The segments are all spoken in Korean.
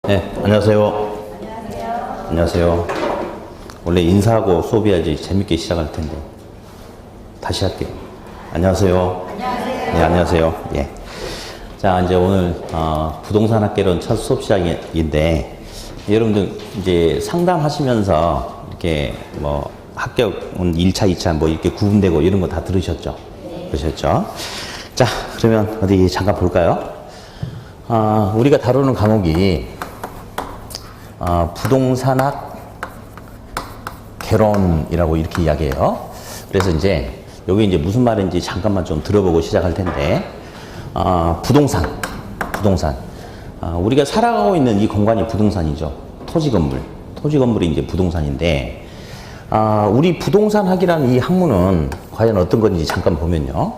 네, 안녕하세요. 안녕하세요. 원래 인사하고 수업해야지 재밌게 시작할 텐데 다시 할게요. 안녕하세요. 네, 안녕하세요. 예. 자, 이제 오늘 부동산 학개론 첫 수업 시작인데 여러분들 이제 상담하시면서 이렇게 뭐 합격은 1차, 2차 뭐 이렇게 구분되고 이런 거 다 들으셨죠? 그러셨죠? 자, 그러면 어디 잠깐 볼까요? 우리가 다루는 과목이 부동산학 개론이라고 이렇게 이야기해요. 그래서 이제 여기 이제 무슨 말인지 잠깐만 좀 들어보고 시작할 텐데, 부동산. 우리가 살아가고 있는 이 공간이 부동산이죠. 토지 건물이 이제 부동산인데, 우리 부동산학이라는 이 학문은 과연 어떤 건지 잠깐 보면요.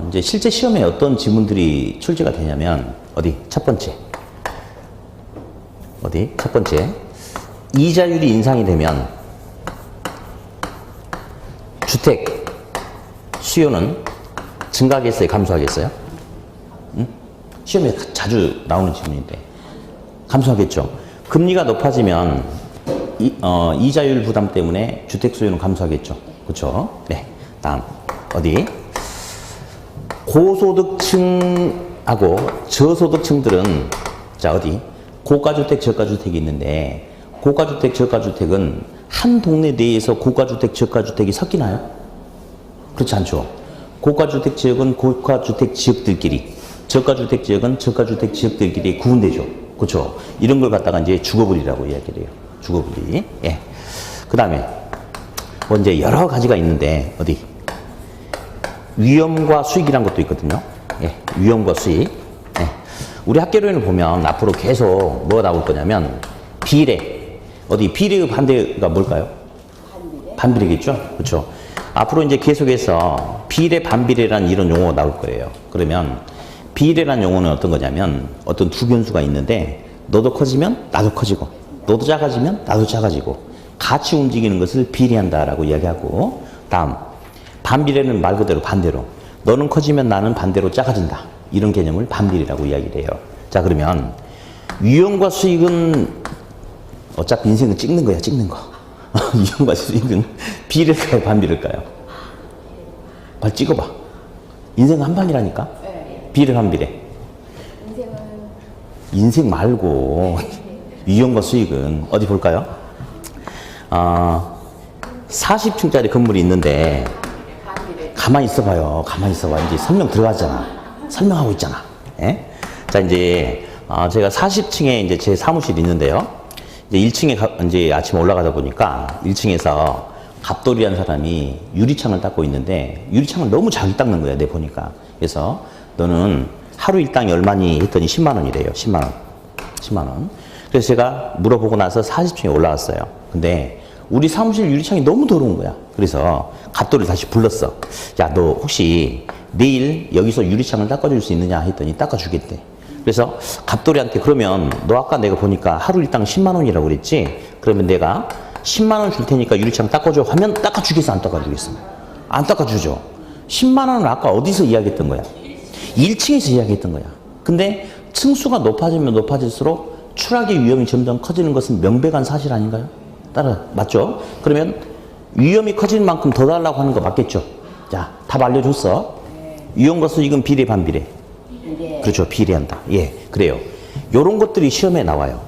이제 실제 시험에 어떤 지문들이 출제가 되냐면, 첫 번째. 이자율이 인상이 되면 주택 수요는 증가하겠어요? 감소하겠어요? 응? 시험에 자주 나오는 질문인데 감소하겠죠. 금리가 높아지면 이자율 부담 때문에 주택 수요는 감소하겠죠. 그렇죠? 네. 다음 고소득층하고 저소득층들은 고가주택, 저가주택이 있는데 고가주택, 저가주택은 한 동네 내에서 고가주택, 저가주택이 섞이나요? 그렇지 않죠. 고가주택 지역은 고가주택 지역들끼리, 저가주택 지역은 저가주택 지역들끼리 구분되죠. 그렇죠. 이런 걸 갖다가 이제 주거분리라고 이야기를 해요. 주거분리. 예. 그 다음에 뭐 이제 여러 가지가 있는데 위험과 수익이라는 것도 있거든요. 예. 위험과 수익. 예. 우리 학개론을 보면 앞으로 계속 뭐가 나올 거냐면 비례. 비례의 반대가 뭘까요? 반비례겠죠? 그렇죠. 앞으로 이제 계속해서 비례, 반비례라는 이런 용어가 나올 거예요. 그러면 비례라는 용어는 어떤 거냐면 어떤 두 변수가 있는데 너도 커지면 나도 커지고 너도 작아지면 나도 작아지고 같이 움직이는 것을 비례한다라고 이야기하고, 다음 반비례는 말 그대로 반대로 너는 커지면 나는 반대로 작아진다. 이런 개념을 반비례라고 이야기를 해요. 자, 그러면 위험과 수익은 어차피 인생은 찍는 거야, 찍는 거. 위험과 수익은 비례일까요, 반비례일까요? 빨리 찍어봐. 인생은 한 방이라니까? 네. 비례, 반비례. 인생 말고 위험과 수익은 어디 볼까요? 40층짜리 건물이 있는데 가만히 있어봐요. 이제 설명 들어가잖아. 설명하고 있잖아. 예? 자, 이제 제가 40층에 이제 제 사무실이 있는데요. 이제 1층에 이제 아침에 올라가다 보니까 1층에서 갑돌이라는 사람이 유리창을 닦고 있는데 유리창을 너무 잘 닦는 거야, 내 보니까. 그래서 너는 하루 일당이 얼마니 했더니 10만 원이래요. 10만 원. 그래서 제가 물어보고 나서 40층에 올라갔어요. 근데 우리 사무실 유리창이 너무 더러운 거야. 그래서 갑돌이를 다시 불렀어. 야, 너 혹시 내일 여기서 유리창을 닦아줄 수 있느냐 했더니 닦아주겠대. 그래서 갑돌이한테 그러면 너 아까 내가 보니까 하루 일당 10만 원이라고 그랬지? 그러면 내가 10만 원 줄 테니까 유리창 닦아줘 하면 닦아주겠어, 안 닦아주겠어? 안 닦아주죠. 10만 원은 아까 어디서 이야기했던 거야? 1층에서 이야기했던 거야. 근데 층수가 높아지면 높아질수록 추락의 위험이 점점 커지는 것은 명백한 사실 아닌가요? 맞죠? 그러면 위험이 커지는 만큼 더 달라고 하는 거 맞겠죠? 자, 답 알려줬어. 위험과 수익은 비례, 반비례. 그렇죠. 비례한다. 예, 그래요. 요런 것들이 시험에 나와요.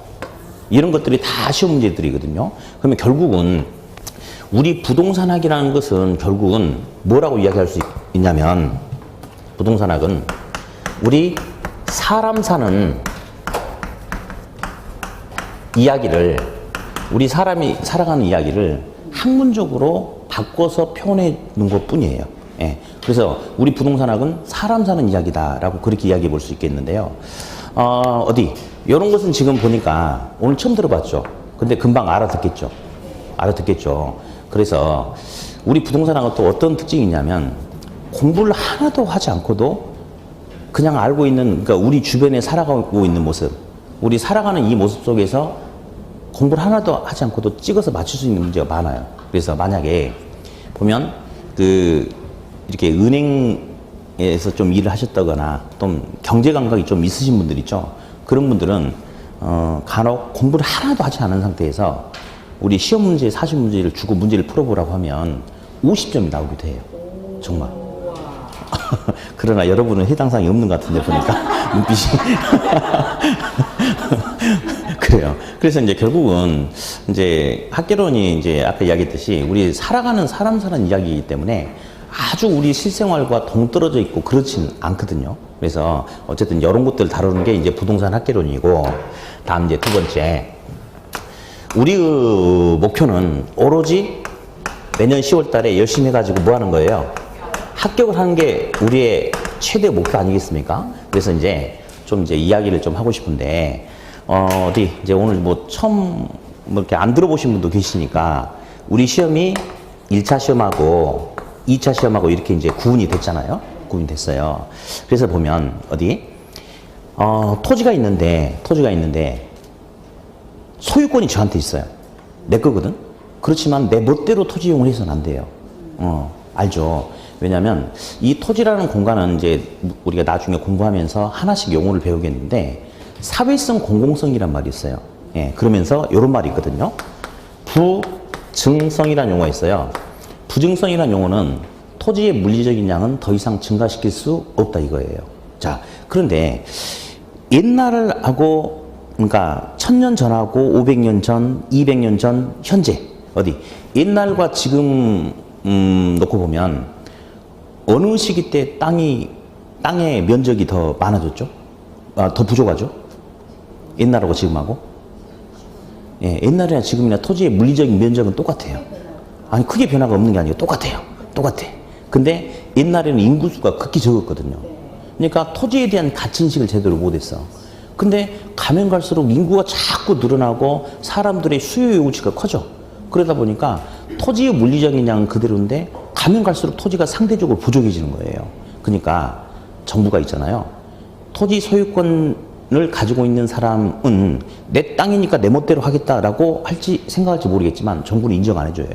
이런 것들이 다 시험 문제들이거든요. 그러면 결국은 우리 부동산학이라는 것은 결국은 뭐라고 이야기할 수 있냐면, 부동산학은 우리 사람 사는 이야기를, 우리 사람이 살아가는 이야기를 학문적으로 바꿔서 표현해 놓은 것 뿐이에요. 예. 그래서 우리 부동산학은 사람 사는 이야기다라고 그렇게 이야기해 볼 수 있겠는데요. 이런 것은 지금 보니까 오늘 처음 들어봤죠. 근데 금방 알아듣겠죠. 그래서 우리 부동산학은 또 어떤 특징이 있냐면 공부를 하나도 하지 않고도 그냥 알고 있는, 그러니까 우리 주변에 살아가고 있는 모습, 우리 살아가는 이 모습 속에서 공부를 하나도 하지 않고도 찍어서 맞출 수 있는 문제가 많아요. 그래서 만약에 보면 이렇게 은행에서 좀 일을 하셨다거나 좀 경제 감각이 좀 있으신 분들 있죠. 그런 분들은 간혹 공부를 하나도 하지 않은 상태에서 우리 시험 문제, 사실 문제를 주고 문제를 풀어보라고 하면 50점이 나오기도 해요. 정말. 그러나 여러분은 해당 사항이 없는 것 같은데 보니까 눈빛이. 그래요. 그래서 이제 결국은 이제 학개론이 이제 아까 이야기했듯이 우리 살아가는 사람 사는 이야기이기 때문에 아주 우리 실생활과 동떨어져 있고 그렇진 않거든요. 그래서 어쨌든 이런 것들을 다루는 게 이제 부동산 학개론이고, 다음 이제 두 번째. 우리 그 목표는 오로지 내년 10월 달에 열심히 해가지고 뭐 하는 거예요? 합격을 하는 게 우리의 최대 목표 아니겠습니까? 그래서 이제 좀 이제 이야기를 좀 하고 싶은데, 어디 이제 오늘 뭐 처음 뭐 이렇게 안 들어보신 분도 계시니까, 우리 시험이 1차 시험하고 2차 시험하고 이렇게 이제 구분이 됐잖아요. 구분이 됐어요. 그래서 보면 어디 토지가 있는데 소유권이 저한테 있어요. 내 거거든. 그렇지만 내 멋대로 토지 이용을 해서는 안 돼요. 알죠? 왜냐하면 이 토지라는 공간은 이제 우리가 나중에 공부하면서 하나씩 용어를 배우겠는데, 사회성 공공성이란 말이 있어요. 예, 그러면서 이런 말이 있거든요. 부증성이라는 용어가 있어요. 부증성이라는 용어는 토지의 물리적인 양은 더 이상 증가시킬 수 없다 이거예요. 자, 그런데 옛날을 하고, 그러니까 1000년 전하고 500년 전, 200년 전, 현재 어디 옛날과 지금 놓고 보면 어느 시기 때 땅의 면적이 더 많아졌죠? 더 부족하죠? 옛날하고 지금하고? 예, 옛날이나 지금이나 토지의 물리적인 면적은 똑같아요. 아니, 크게 변화가 없는 게 아니고 똑같아요. 똑같아. 근데 옛날에는 인구수가 극히 적었거든요. 그러니까 토지에 대한 가치인식을 제대로 못했어. 근데 가면 갈수록 인구가 자꾸 늘어나고 사람들의 수요 요구치가 커져. 그러다 보니까 토지의 물리적인 양은 그대로인데 가면 갈수록 토지가 상대적으로 부족해지는 거예요. 그러니까 정부가 있잖아요. 토지 소유권을 가지고 있는 사람은 내 땅이니까 내 멋대로 하겠다라고 할지 생각할지 모르겠지만 정부는 인정 안 해줘요.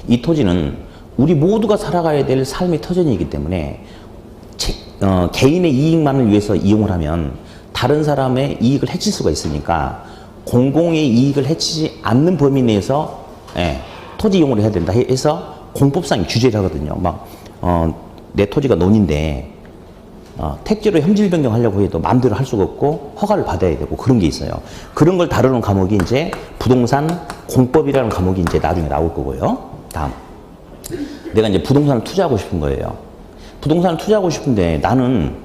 이 토지는 우리 모두가 살아가야 될 삶의 터전이기 때문에 개인의 이익만을 위해서 이용을 하면 다른 사람의 이익을 해칠 수가 있으니까 공공의 이익을 해치지 않는 범위 내에서 토지 이용을 해야 된다 해서 공법상 규제를 하거든요. 막 내 토지가 논인데 택지로 현질 변경하려고 해도 마음대로 할 수가 없고 허가를 받아야 되고 그런 게 있어요. 그런 걸 다루는 과목이 이제 부동산 공법이라는 과목이 이제 나중에 나올 거고요. 다음, 내가 이제 부동산을 투자하고 싶은 거예요. 부동산을 투자하고 싶은데 나는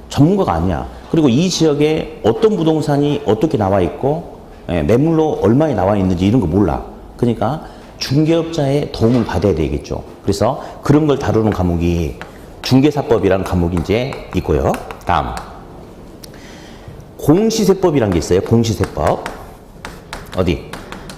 전문가가 아니야. 그리고 이 지역에 어떤 부동산이 어떻게 나와 있고 매물로 얼마에 나와 있는지 이런 거 몰라. 그러니까 중개업자의 도움을 받아야 되겠죠. 그래서 그런 걸 다루는 과목이 중개사법이라는 과목이 이제 있고요. 다음, 공시세법이라는 게 있어요. 공시세법. 어디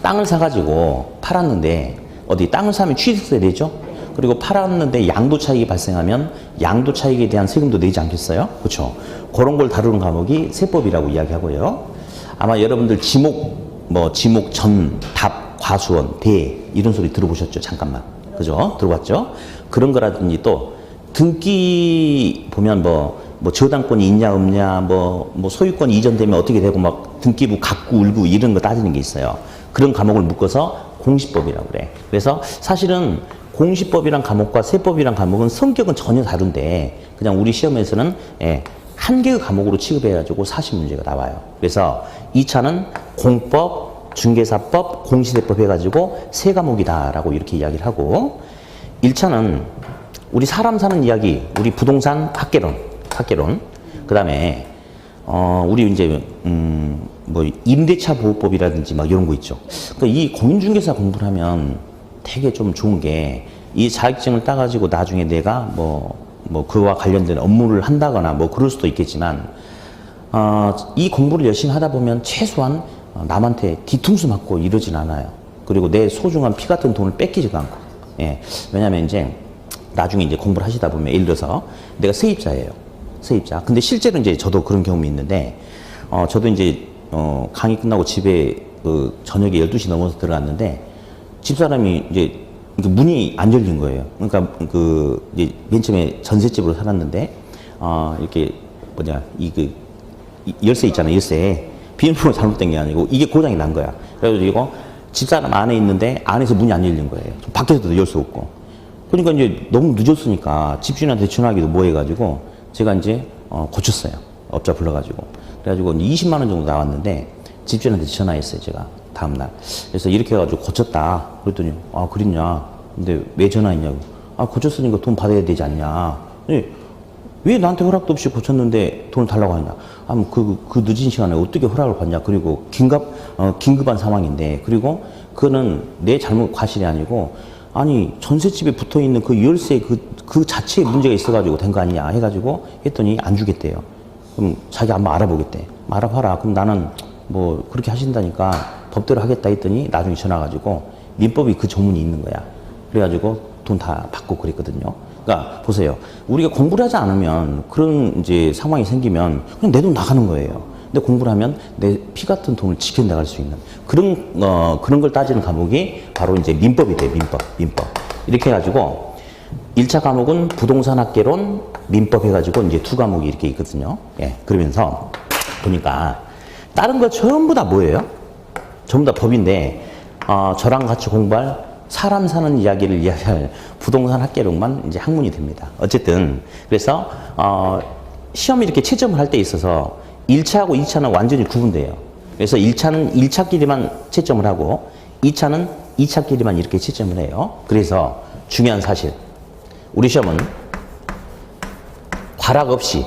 땅을 사가지고 팔았는데 어디 땅을 사면 취득세 내죠. 그리고 팔았는데 양도 차익이 발생하면 양도 차익에 대한 세금도 내지 않겠어요? 그렇죠? 그런 걸 다루는 과목이 세법이라고 이야기하고요. 아마 여러분들 지목, 전, 답, 과수원, 대 이런 소리 들어보셨죠? 잠깐만. 그죠? 들어봤죠? 그런 거라든지 또 등기 보면 뭐 저당권이 있냐 없냐, 뭐 소유권이 이전되면 어떻게 되고 막 등기부 갖고 울고 이런 거 따지는 게 있어요. 그런 과목을 묶어서 공시법이라고 그래. 그래서 사실은 공시법이란 과목과 세법이란 과목은 성격은 전혀 다른데 그냥 우리 시험에서는 한 개의 과목으로 취급해가지고 사실 문제가 나와요. 그래서 2차는 공법, 중개사법, 공시세법 해가지고 세 과목이다라고 이렇게 이야기를 하고, 1차는 우리 사람 사는 이야기, 우리 부동산 학개론. 그 다음에 우리 이제 뭐 임대차 보호법이라든지 막 이런 거 있죠. 그러니까 이 공인중개사 공부를 하면 되게 좀 좋은 게, 이 자격증을 따가지고 나중에 내가 뭐 그와 관련된 업무를 한다거나 뭐 그럴 수도 있겠지만, 이 공부를 열심히 하다 보면 최소한 남한테 뒤통수 맞고 이러진 않아요. 그리고 내 소중한 피 같은 돈을 뺏기지도 않고. 예. 왜냐면 이제 나중에 이제 공부를 하시다 보면 예를 들어서 내가 세입자예요. 세입자. 근데 실제로 이제 저도 그런 경험이 있는데, 저도 이제 강의 끝나고 집에 저녁에 12시 넘어서 들어갔는데 집사람이 이제 문이 안 열린 거예요. 그러니까 이제 맨 처음에 전셋집으로 살았는데 이렇게 열쇠 있잖아요. 열쇠 비밀번호 잘못된 게 아니고 이게 고장이 난 거야. 그래가지고 이거 집사람 안에 있는데 안에서 문이 안 열린 거예요. 밖에서도 열 수 없고. 그러니까 이제 너무 늦었으니까 집주인한테 전화하기도 뭐 해가지고 제가 이제 고쳤어요. 업자 불러가지고. 그래가지고 20만 원 정도 나왔는데 집주인한테 전화했어요. 제가 다음날. 그래서 이렇게 해가지고 고쳤다. 그랬더니 아 그랬냐. 근데 왜 전화했냐고. 아 고쳤으니까 돈 받아야 되지 않냐. 왜 나한테 허락도 없이 고쳤는데 돈을 달라고 하냐. 아, 그 늦은 시간에 어떻게 허락을 받냐. 그리고 긴급한 상황인데. 그리고 그거는 내 잘못 과실이 아니고, 아니, 전셋집에 붙어 있는 그 열쇠 그 자체에 문제가 있어가지고 된 거 아니냐. 해가지고 했더니 안 주겠대요. 그럼 자기 한번 알아보겠대. 알아봐라. 그럼 나는 뭐 그렇게 하신다니까 법대로 하겠다 했더니 나중에 전화가지고 민법이 그 조문이 있는 거야. 그래가지고 돈 다 받고 그랬거든요. 그러니까 보세요. 우리가 공부를 하지 않으면 그런 이제 상황이 생기면 그냥 내 돈 나가는 거예요. 근데 공부를 하면 내 피 같은 돈을 지켜나갈 수 있는 그런 걸 따지는 과목이 바로 이제 민법이 돼요. 민법. 이렇게 해가지고 1차 과목은 부동산 학개론, 민법 해가지고 이제 두 과목이 이렇게 있거든요. 예. 그러면서 보니까 다른 거 전부 다 뭐예요? 전부 다 법인데, 저랑 같이 공부할 사람 사는 이야기를 이야기할 부동산 학개론만 이제 학문이 됩니다. 어쨌든, 그래서, 시험 이렇게 채점을 할 때 있어서 1차하고 2차는 완전히 구분돼요. 그래서 1차는 1차끼리만 채점을 하고 2차는 2차끼리만 이렇게 채점을 해요. 그래서 중요한 사실. 우리 시험은 과락 없이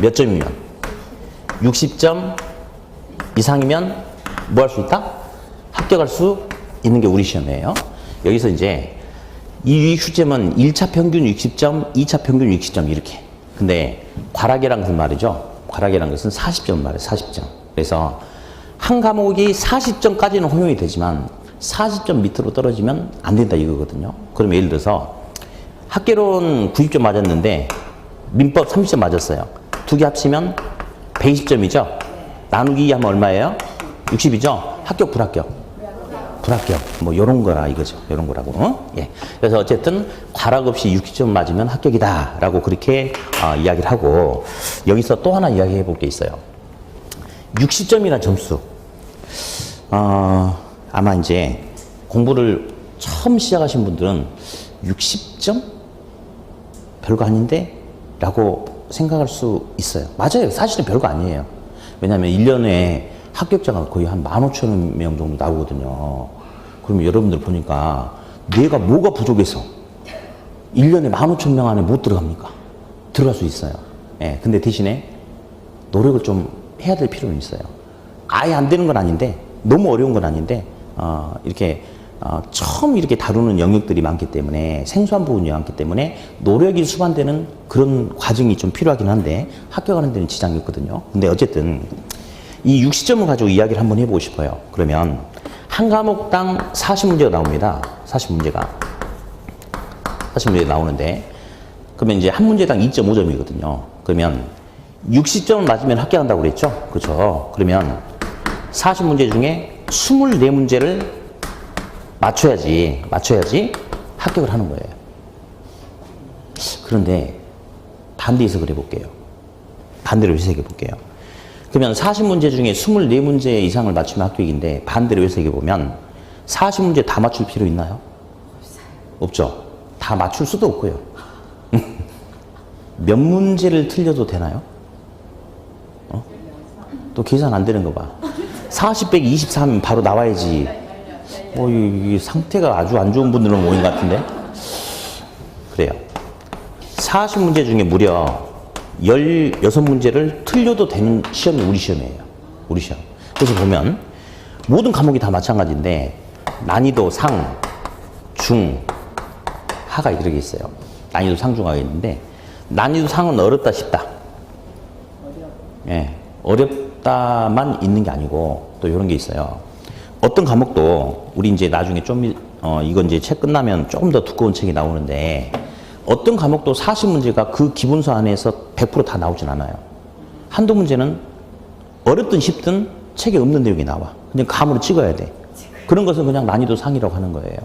몇 점이면 60점 이상이면 뭐 할 수 있다? 합격할 수 있는 게 우리 시험이에요. 여기서 이제 이 휴점은 1차 평균 60점, 2차 평균 60점 이렇게. 근데 과락이란 것은 말이죠. 과락이란 것은 40점 말이에요. 40점. 그래서 한 과목이 40점까지는 허용이 되지만 40점 밑으로 떨어지면 안 된다 이거거든요. 그러면 예를 들어서 학개론 90점 맞았는데 민법 30점 맞았어요. 두 개 합치면 120점이죠. 나누기 하면 얼마예요? 60이죠. 합격, 불합격? 불합격. 뭐 요런 거라 이거죠. 요런 거라고. 예. 그래서 어쨌든 과락 없이 60점 맞으면 합격이다라고 그렇게 이야기를 하고, 여기서 또 하나 이야기해 볼 게 있어요. 60점이라는 점수. 아마 이제 공부를 처음 시작하신 분들은 60점? 별거 아닌데? 라고 생각할 수 있어요. 맞아요. 사실은 별거 아니에요. 왜냐하면 1년에 합격자가 거의 한 15,000명 정도 나오거든요. 그러면 여러분들 보니까 내가 뭐가 부족해서 1년에 15,000명 안에 못 들어갑니까? 들어갈 수 있어요. 예, 근데 대신에 노력을 좀 해야 될 필요는 있어요. 아예 안 되는 건 아닌데, 너무 어려운 건 아닌데, 이렇게 처음 이렇게 다루는 영역들이 많기 때문에, 생소한 부분이 많기 때문에 노력이 수반되는 그런 과정이 좀 필요하긴 한데 합격하는 데는 지장이 없거든요. 근데 어쨌든 이 60점을 가지고 이야기를 한번 해보고 싶어요. 그러면 한 과목당 40문제가 나옵니다. 40문제가 나오는데, 그러면 이제 한 문제당 2.5점이거든요. 그러면 60점을 맞으면 합격한다고 그랬죠? 그렇죠. 그러면 40문제 중에 24문제를 맞춰야지 합격을 하는 거예요. 그런데 반대해서 그래 볼게요. 반대로 해석해 볼게요. 그러면 40문제 중에 24문제 이상을 맞추면 합격인데, 반대로 해석해 보면 40문제 다 맞출 필요 있나요? 없죠. 다 맞출 수도 없고요. 몇 문제를 틀려도 되나요? 또 계산 안 되는 거 봐. 40 빼기 24면 바로 나와야지. 이 상태가 아주 안 좋은 분들은 모인 것 같은데? 그래요. 40문제 중에 무려 16문제를 틀려도 되는 시험이 우리 시험이에요. 우리 시험. 그래서 보면 모든 과목이 다 마찬가지인데 난이도 상, 중, 하가 이렇게 있어요. 난이도 상, 중하가 있는데, 난이도 상은 어렵다, 쉽다. 예, 어렵다만 있는 게 아니고 또 이런 게 있어요. 어떤 과목도 우리 이제 나중에 좀 이건 이제 책 끝나면 조금 더 두꺼운 책이 나오는데, 어떤 과목도 40문제가 그 기본서 안에서 100% 다 나오진 않아요. 한두 문제는 어렵든 쉽든 책에 없는 내용이 나와. 그냥 감으로 찍어야 돼. 그런 것은 그냥 난이도 상이라고 하는 거예요.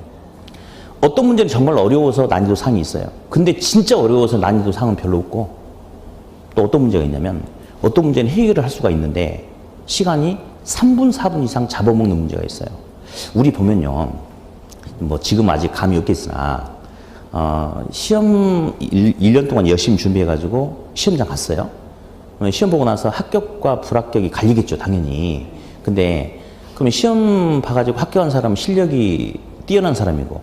어떤 문제는 정말 어려워서 난이도 상이 있어요. 근데 진짜 어려워서 난이도 상은 별로 없고, 또 어떤 문제가 있냐면 어떤 문제는 해결을 할 수가 있는데 시간이 3분, 4분 이상 잡아먹는 문제가 있어요. 우리 보면요. 뭐 지금 아직 감이 없겠으나 시험 1년 동안 열심히 준비해가지고 시험장 갔어요. 시험 보고 나서 합격과 불합격이 갈리겠죠, 당연히. 근데 그러면 시험 봐가지고 합격한 사람은 실력이 뛰어난 사람이고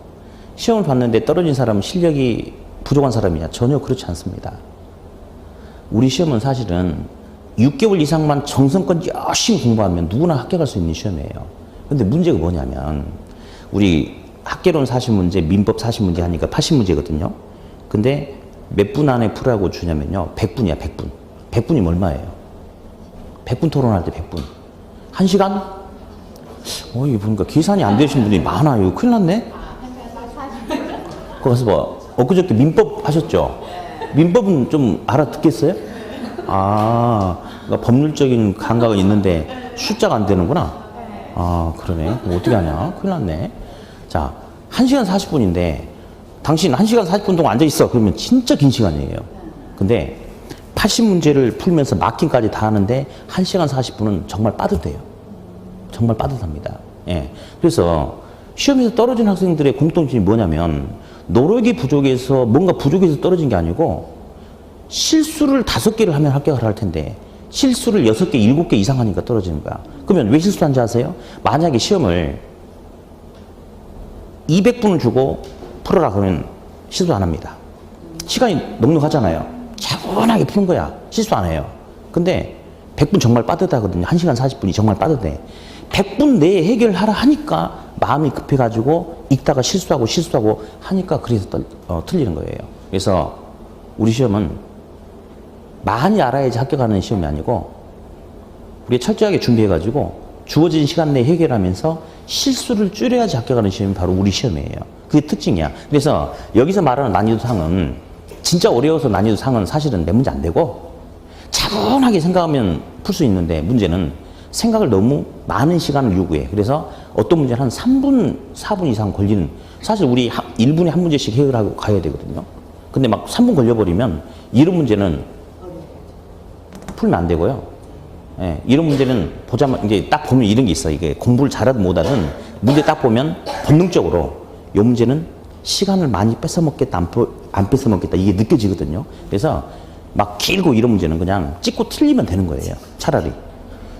시험을 봤는데 떨어진 사람은 실력이 부족한 사람이냐? 전혀 그렇지 않습니다. 우리 시험은 사실은 6개월 이상만 정성껏 열심히 공부하면 누구나 합격할 수 있는 시험이에요. 근데 문제가 뭐냐면 우리 학개론 40문제, 민법 40문제 하니까 80문제거든요. 근데 몇 분 안에 풀라고 주냐면요. 100분이야, 100분. 100분이면 얼마예요? 100분 토론할 때 100분. 1시간? 이게 보니까 계산이 안 되신 분이 많아요. 큰일 났네? 거기서 뭐, 엊그저께 민법 하셨죠? 민법은 좀 알아듣겠어요? 그러니까 법률적인 감각은 있는데 숫자가 안 되는구나? 그러네. 어떻게 하냐? 큰일 났네. 자, 1시간 40분인데 당신 1시간 40분 동안 앉아있어. 그러면 진짜 긴 시간이에요. 근데 80문제를 풀면서 마킹까지 다 하는데 1시간 40분은 정말 빠듯해요. 정말 빠듯합니다. 예. 그래서 시험에서 떨어진 학생들의 공통점이 뭐냐면 노력이 부족해서 뭔가 부족해서 떨어진 게 아니고 실수를 5개를 하면 합격을 할 텐데 실수를 6개, 7개 이상 하니까 떨어지는 거야. 그러면 왜 실수한지 아세요? 만약에 시험을 200분을 주고 풀어라 그러면 실수 안 합니다. 시간이 넉넉하잖아요. 차분하게 푸는 거야. 실수 안 해요. 근데 100분 정말 빠듯하거든요. 1시간 40분이 정말 빠듯해. 100분 내에 해결하라 하니까 마음이 급해가지고 읽다가 실수하고 하니까 그래서 틀리는 거예요. 그래서 우리 시험은 많이 알아야지 합격하는 시험이 아니고 우리가 철저하게 준비해가지고 주어진 시간 내에 해결하면서 실수를 줄여야지 합격하는 시험이 바로 우리 시험이에요. 그게 특징이야. 그래서 여기서 말하는 난이도상은 진짜 어려워서 난이도상은 사실은 내 문제 안 되고 차분하게 생각하면 풀 수 있는데 문제는 생각을 너무 많은 시간을 요구해. 그래서 어떤 문제는 한 3분, 4분 이상 걸리는 사실 우리 1분에 한 문제씩 해결하고 가야 되거든요. 근데 막 3분 걸려버리면 이런 문제는 풀면 안 되고요. 예, 이런 문제는 보자면 이제 딱 보면 이런 게 있어. 이게 공부를 잘하든 못하든 문제 딱 보면 본능적으로 이 문제는 시간을 많이 뺏어먹겠다, 안 뺏어먹겠다 이게 느껴지거든요. 그래서 막 길고 이런 문제는 그냥 찍고 틀리면 되는 거예요. 차라리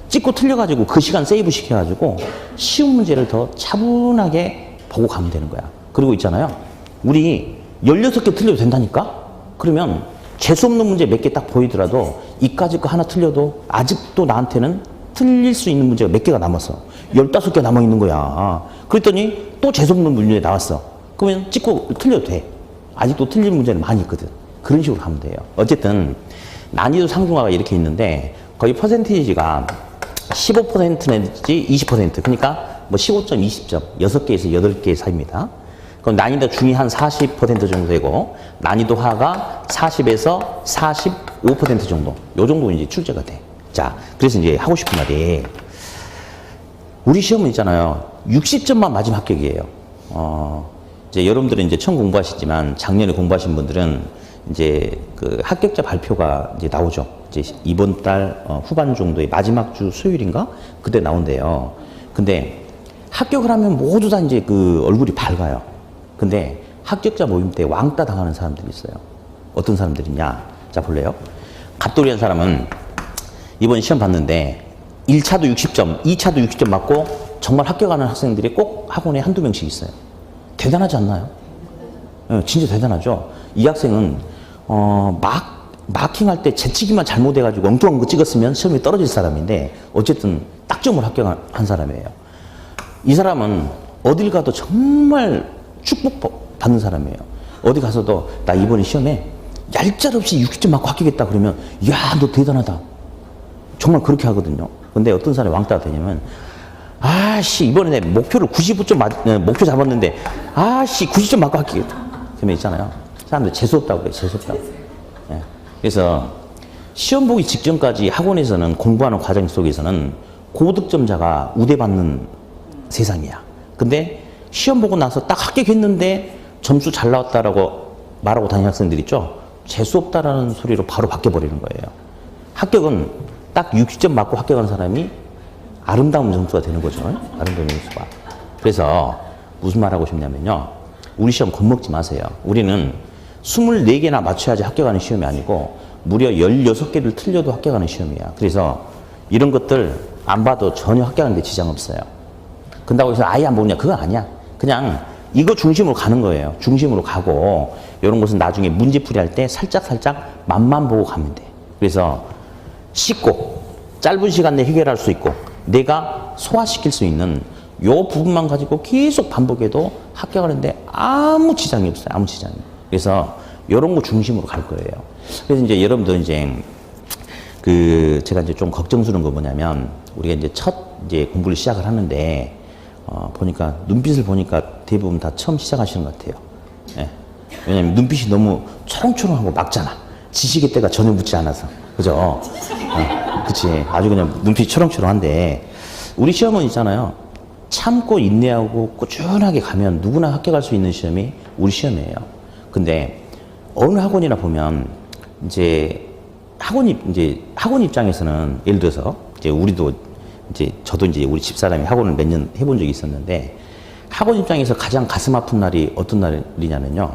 찍고 틀려가지고 그 시간 세이브 시켜가지고 쉬운 문제를 더 차분하게 보고 가면 되는 거야. 그리고 있잖아요. 우리 16개 틀려도 된다니까? 그러면 재수없는 문제 몇 개 딱 보이더라도 이까짓 거 하나 틀려도 아직도 나한테는 틀릴 수 있는 문제가 몇 개가 남았어. 15개 남아있는 거야. 그랬더니 또 재수없는 문제 나왔어. 그러면 찍고 틀려도 돼. 아직도 틀린 문제는 많이 있거든. 그런 식으로 하면 돼요. 어쨌든 난이도 상중하가 이렇게 있는데 거의 퍼센티지가 15% 내지 20%. 그러니까 뭐 15점, 20점, 6개에서 8개 사이입니다. 그럼 난이도 중이 한 40% 정도 되고 난이도 하가 40에서 45% 정도. 요 정도 이제 출제가 돼. 자, 그래서 이제 하고 싶은 말이 우리 시험은 있잖아요. 60점만 맞으면 합격이에요. 이제 여러분들은 이제 처음 공부하시지만 작년에 공부하신 분들은 이제 그 합격자 발표가 이제 나오죠. 이제 이번 달 후반 정도의 마지막 주 수요일인가? 그때 나온대요. 근데 합격을 하면 모두 다 이제 그 얼굴이 밝아요. 근데 합격자 모임 때 왕따 당하는 사람들이 있어요. 어떤 사람들이냐? 자, 볼래요? 갓돌이 한 사람은 이번 시험 봤는데 1차도 60점, 2차도 60점 맞고 정말 합격하는 학생들이 꼭 학원에 한두 명씩 있어요. 대단하지 않나요? 진짜 대단하죠? 이 학생은 마킹할 때 재치기만 잘못해가지고 엉뚱한 거 찍었으면 시험에 떨어질 사람인데 어쨌든 딱점을 합격한 사람이에요. 이 사람은 어딜 가도 정말 축복 받는 사람이에요. 어디 가서도 나 이번에 시험에 얄짤없이 60점 맞고 합격했다 그러면 야, 너 대단하다. 정말 그렇게 하거든요. 근데 어떤 사람이 왕따가 되냐면 아씨 이번에 내 목표를 95점 목표 잡았는데 아씨 90점 맞고 합격했다. 그러면 있잖아요. 사람들 재수없다고 그래요. 재수없다고. 예. 그래서 시험 보기 직전까지 학원에서는 공부하는 과정 속에서는 고득점자가 우대받는 세상이야. 근데 시험 보고 나서 딱 합격했는데 점수 잘 나왔다라고 말하고 다니는 학생들 있죠. 재수없다라는 소리로 바로 바뀌어버리는 거예요. 합격은 딱 60점 맞고 합격한 사람이 아름다운 점수가 되는 거죠. 아름다운 점수가. 그래서 무슨 말 하고 싶냐면요. 우리 시험 겁먹지 마세요. 우리는 24개나 맞춰야지 합격하는 시험이 아니고 무려 16개를 틀려도 합격하는 시험이야. 그래서 이런 것들 안 봐도 전혀 합격하는 데 지장 없어요. 근다고 해서 아예 안 보냐? 그건 아니야. 그냥 이거 중심으로 가는 거예요. 중심으로 가고 이런 것은 나중에 문제풀이 할 때 살짝살짝 맛만 보고 가면 돼. 그래서 쉽고 짧은 시간 내에 해결할 수 있고 내가 소화시킬 수 있는 요 부분만 가지고 계속 반복해도 합격하는데 아무 지장이 없어요. 아무 지장이. 그래서 이런 거 중심으로 갈 거예요. 그래서 이제 여러분들 이제 제가 이제 좀 걱정스러운 거 뭐냐면 우리가 이제 첫 이제 공부를 시작을 하는데 보니까 눈빛을 보니까 대부분 다 처음 시작하시는 것 같아요. 예. 왜냐면 눈빛이 너무 초롱초롱하고 막잖아. 지식의 때가 전혀 묻지 않아서. 그죠? 그치. 아주 그냥 눈빛이 초롱초롱한데 우리 시험은 있잖아요. 참고 인내하고 꾸준하게 가면 누구나 합격할 수 있는 시험이 우리 시험이에요. 근데 어느 학원이나 보면 이제 학원 입장에서는 예를 들어서 이제 우리도 이제 저도 이제 우리 집사람이 학원을 몇 년 해본 적이 있었는데 학원 입장에서 가장 가슴 아픈 날이 어떤 날이냐면요.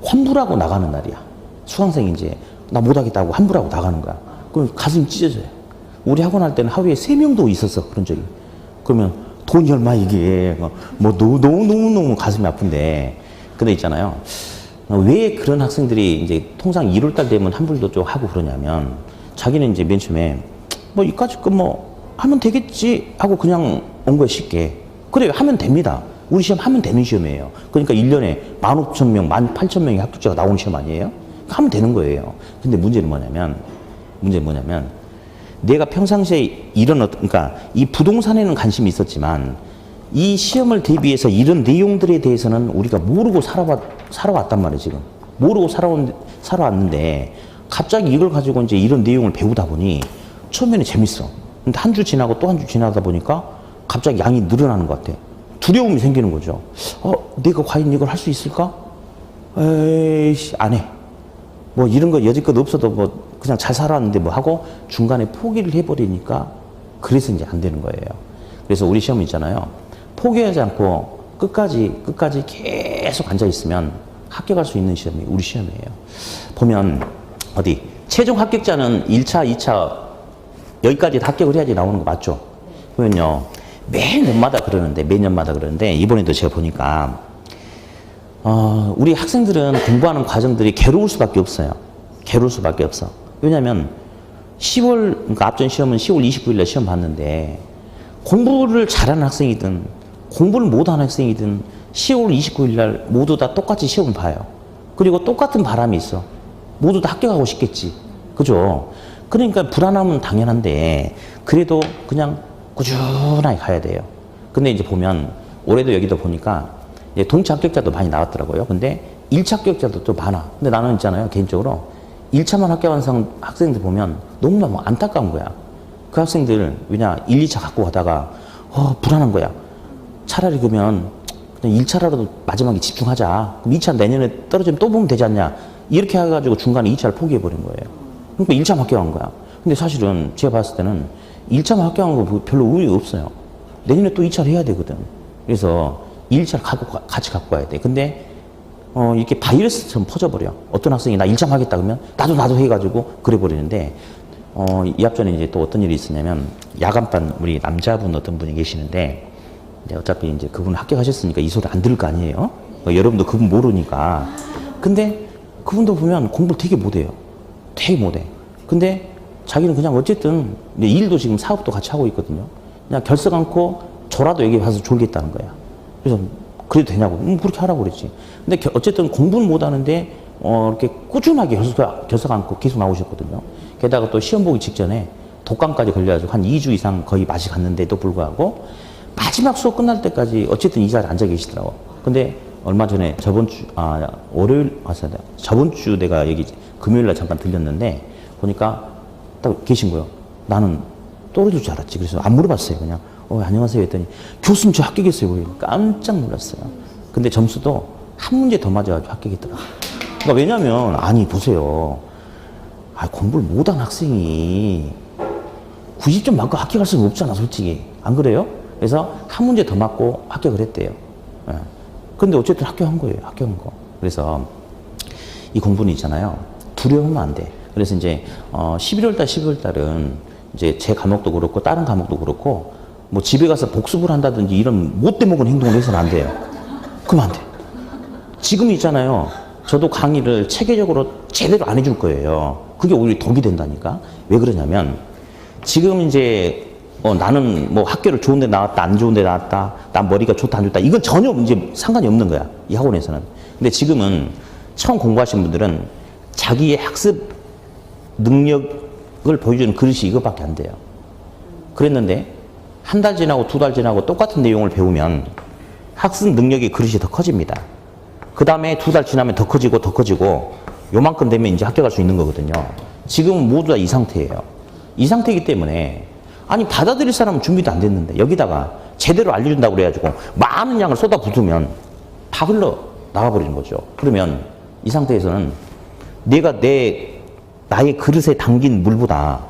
환불하고 나가는 날이야. 수강생이 이제 나 못하겠다고 환불하고 나가는 거야. 그럼 가슴이 찢어져요. 우리 학원 할 때는 하루에 3명도 있었어. 그런 적이. 그러면 돈이 얼마 이게 뭐 너무 가슴이 아픈데 근데 있잖아요. 왜 그런 학생들이 이제 통상 1월달 되면 환불도 좀 하고 그러냐면 자기는 이제 맨 처음에 뭐 이까짓 거 뭐 하면 되겠지 하고 그냥 온 거예요. 쉽게. 그래요. 하면 됩니다. 우리 시험 하면 되는 시험이에요. 그러니까 1년에 15,000명, 18,000명의 합격자가 나오는 시험 아니에요? 하면 되는 거예요. 근데 문제는 뭐냐면 내가 평상시에 그러니까 이 부동산에는 관심이 있었지만 이 시험을 대비해서 이런 내용들에 대해서는 우리가 모르고 살아왔단 말이에요, 지금. 모르고 살아왔는데 갑자기 이걸 가지고 이제 이런 내용을 배우다 보니 처음에는 재밌어. 근데 한 주 지나고 또 한 주 지나다 보니까 갑자기 양이 늘어나는 것 같아. 두려움이 생기는 거죠. 내가 과연 이걸 할 수 있을까? 에이씨, 안 해. 뭐 이런 거 여지껏 없어도 뭐 그냥 잘 살았는데 뭐 하고 중간에 포기를 해버리니까 그래서 이제 안 되는 거예요. 그래서 우리 시험 있잖아요. 포기하지 않고 끝까지 계속 앉아 있으면 합격할 수 있는 시험이 우리 시험이에요. 보면 어디 최종 합격자는 1차, 2차 여기까지 다 합격을 해야지 나오는 거 맞죠? 보면요. 매년마다 그러는데 이번에도 제가 보니까 우리 학생들은 공부하는 과정들이 괴로울 수밖에 없어요. 괴로울 수밖에 없어. 왜냐면 10월, 그러니까 앞전 시험은 10월 29일에 시험 봤는데 공부를 잘하는 학생이든 공부를 못하는 학생이든 10월 29일 날 모두 다 똑같이 시험을 봐요. 그리고 똑같은 바람이 있어. 모두 다 합격하고 싶겠지. 그죠? 그러니까 불안함은 당연한데 그래도 그냥 꾸준하게 가야 돼요. 근데 이제 보면 올해도 여기도 보니까 동차 합격자도 많이 나왔더라고요. 근데 1차 합격자도 또 많아. 근데 나는 있잖아요. 개인적으로 1차만 합격한 학생들 보면 너무나 안타까운 거야. 그 학생들 왜냐 1, 2차 갖고 가다가 불안한 거야. 차라리 그러면 그냥 1차라도 마지막에 집중하자. 그럼 2차 내년에 떨어지면 또 보면 되지 않냐. 이렇게 해가지고 중간에 2차를 포기해버린 거예요. 그러니까 1차만 합격한 거야. 근데 사실은 제가 봤을 때는 1차만 합격한 거 별로 의미가 없어요. 내년에 또 2차를 해야 되거든. 그래서 1차를 같이 갖고 가야 돼. 근데 이렇게 바이러스처럼 퍼져버려. 어떤 학생이 나 1차 하겠다 그러면 나도 해가지고 그래버리는데 이 앞전에 이제 또 어떤 일이 있었냐면 야간반 우리 남자분 어떤 분이 계시는데 어차피 이제 그분 합격하셨으니까 이 소리 안 들을 거 아니에요? 여러분도 그분 모르니까. 근데 그분도 보면 공부를 되게 못해요. 되게 못해. 근데 자기는 그냥 어쨌든 일도 지금 사업도 같이 하고 있거든요. 그냥 결석 않고 저라도 여기 와서 졸겠다는 거야. 그래서 그래도 되냐고. 그렇게 하라고 그랬지. 근데 어쨌든 공부는 못하는데 이렇게 꾸준하게 결석 않고 계속 나오셨거든요. 게다가 또 시험 보기 직전에 독감까지 걸려가지고 한 2주 이상 거의 맛이 갔는데도 불구하고 마지막 수업 끝날 때까지 어쨌든 이 자리에 앉아 계시더라고. 근데 얼마 전에 저번 주 내가 여기 금요일 날 잠깐 들렸는데 보니까 딱 계신 거예요. 나는 떨어질 줄 알았지. 그래서 안 물어봤어요. 그냥 안녕하세요 했더니 교수님 저 합격했어요. 깜짝 놀랐어요. 근데 점수도 한 문제 더 맞아가지고 합격했더라고요. 그러니까 왜냐면 보세요. 공부를 못한 학생이 90점 맞고 합격할 수는 없잖아, 솔직히. 안 그래요? 그래서 한 문제 더 맞고 합격을 했대요. 예. 근데 어쨌든 합격한 거예요, 합격한 거. 그래서 이 공부는 있잖아요. 두려우면 안 돼. 그래서 이제 11월 달은 이제 제 과목도 그렇고 다른 과목도 그렇고 뭐 집에 가서 복습을 한다든지 이런 못돼 먹은 행동을 해서는 안 돼요. 그러면 안 돼. 지금 있잖아요. 저도 강의를 체계적으로 제대로 안 해줄 거예요. 그게 오히려 덕이 된다니까. 왜 그러냐면 지금 이제 나는 뭐 학교를 좋은 데 나왔다, 안 좋은 데 나왔다, 난 머리가 좋다, 안 좋다. 이건 전혀 이제 상관이 없는 거야. 이 학원에서는. 근데 지금은 처음 공부하신 분들은 자기의 학습 능력을 보여주는 그릇이 이것밖에 안 돼요. 그랬는데 한 달 지나고 두 달 지나고 똑같은 내용을 배우면 학습 능력의 그릇이 더 커집니다. 그 다음에 두 달 지나면 더 커지고 더 커지고 요만큼 되면 이제 합격할 수 있는 거거든요. 지금은 모두 다 이 상태예요. 이 상태이기 때문에 아니 받아들일 사람은 준비도 안 됐는데 여기다가 제대로 알려준다고 그래가지고 많은 양을 쏟아붓으면 다 흘러 나가버리는 거죠. 그러면 이 상태에서는 내가 나의 그릇에 담긴 물보다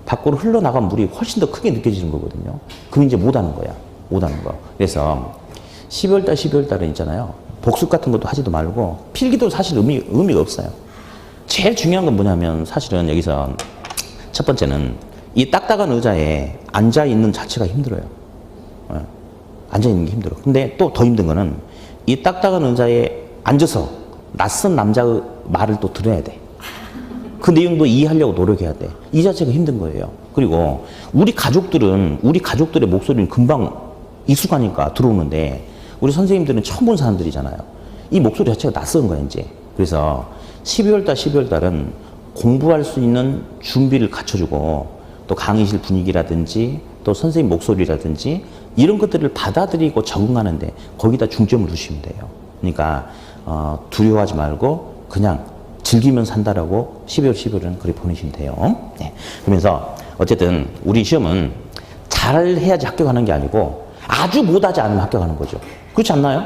밖으로 흘러나간 물이 훨씬 더 크게 느껴지는 거거든요. 그럼 이제 못하는 거야. 못하는 거. 그래서 12월 달은 있잖아요. 복습 같은 것도 하지도 말고 필기도 사실 의미가 없어요. 제일 중요한 건 뭐냐면 사실은 여기서 첫 번째는 이 딱딱한 의자에 앉아있는 자체가 힘들어요. 앉아있는 게 힘들어. 근데 또 더 힘든 거는 이 딱딱한 의자에 앉아서 낯선 남자의 말을 또 들어야 돼. 그 내용도 이해하려고 노력해야 돼. 이 자체가 힘든 거예요. 그리고 우리 가족들의 목소리는 금방 익숙하니까 들어오는데 우리 선생님들은 처음 본 사람들이잖아요. 이 목소리 자체가 낯선 거야, 이제. 그래서 12월 달은 공부할 수 있는 준비를 갖춰주고 또 강의실 분위기라든지 또 선생님 목소리라든지 이런 것들을 받아들이고 적응하는데 거기다 중점을 두시면 돼요. 그러니까 두려워하지 말고 그냥 즐기면 산다라고 12월은 그렇게 보내시면 돼요. 네. 그러면서 어쨌든 우리 시험은 잘해야지 합격하는 게 아니고 아주 못하지 않으면 합격하는 거죠. 그렇지 않나요?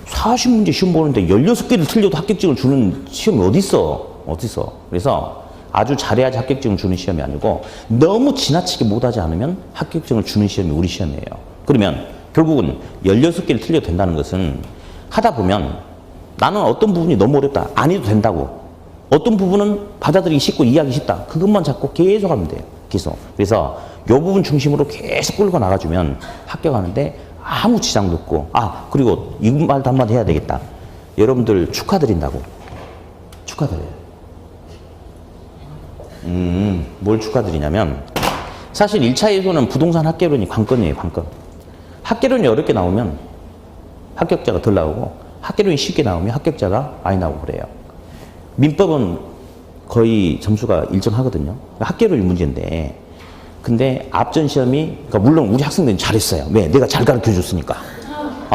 40문제 시험 보는데 16개를 틀려도 합격증을 주는 시험이 어딨어? 그래서 아주 잘해야지 합격증을 주는 시험이 아니고 너무 지나치게 못하지 않으면 합격증을 주는 시험이 우리 시험이에요. 그러면 결국은 16개를 틀려도 된다는 것은 하다 보면 나는 어떤 부분이 너무 어렵다. 안 해도 된다고. 어떤 부분은 받아들이기 쉽고 이해하기 쉽다. 그것만 잡고 계속 하면 돼요. 계속. 그래서 이 부분 중심으로 계속 끌고 나가주면 합격하는데 아무 지장도 없고 그리고 이 말도 한마디 해야 되겠다. 여러분들 축하드린다고. 축하드려요. 뭘 축하드리냐면 사실 1차 예소는 부동산 학개론이 관건이에요. 관건. 학개론이 어렵게 나오면 합격자가 덜 나오고 학개론이 쉽게 나오면 합격자가 많이 나오고 그래요. 민법은 거의 점수가 일정하거든요. 학개론이 문제인데 근데 앞전 시험이 그러니까 물론 우리 학생들은 잘했어요. 왜? 내가 잘 가르쳐줬으니까.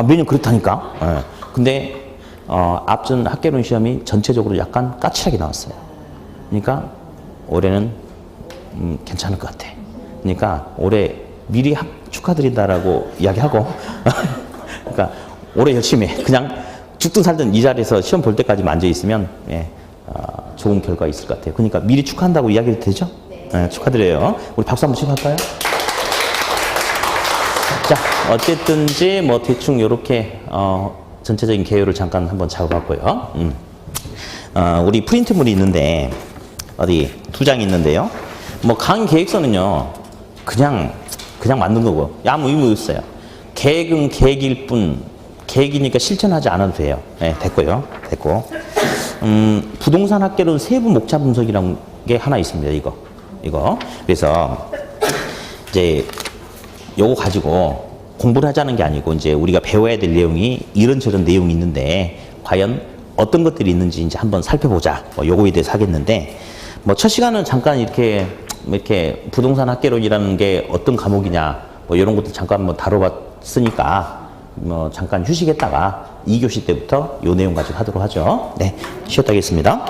매년 그렇다니까. 네. 근데 앞전 학개론 시험이 전체적으로 약간 까칠하게 나왔어요. 그러니까 올해는 괜찮을 것 같아. 그러니까 올해 미리 축하드린다라고 이야기하고 그러니까 올해 열심히 해. 그냥 죽든 살든 이 자리에서 시험 볼 때까지만 앉아있으면 좋은 결과 있을 것 같아요. 그러니까 미리 축하한다고 이야기해도 되죠? 네, 축하드려요. 우리 박수 한번 치고 할까요? 자, 어쨌든지 뭐 대충 이렇게 전체적인 개요를 잠깐 한번 잡아봤고요. 우리 프린트물이 있는데 어디 2장이 있는데요. 뭐 강의 계획서는요 그냥 만든 거고 아무 의미 없어요. 계획은 계획일 뿐 계획이니까 실천하지 않아도 돼요. 네, 됐고요. 됐고 부동산 학개론 세부 목차 분석이라는 게 하나 있습니다. 이거 그래서 이제 요거 가지고 공부를 하자는 게 아니고 이제 우리가 배워야 될 내용이 이런저런 내용이 있는데 과연 어떤 것들이 있는지 이제 한번 살펴보자. 뭐 요거에 대해서 하겠는데 뭐 첫 시간은 잠깐 이렇게 부동산 학개론이라는 게 어떤 과목이냐 뭐 이런 것도 잠깐 뭐 다뤄봤으니까 뭐 잠깐 휴식했다가 2교시 때부터 요 내용 가지고 하도록 하죠. 네, 쉬었다 하겠습니다.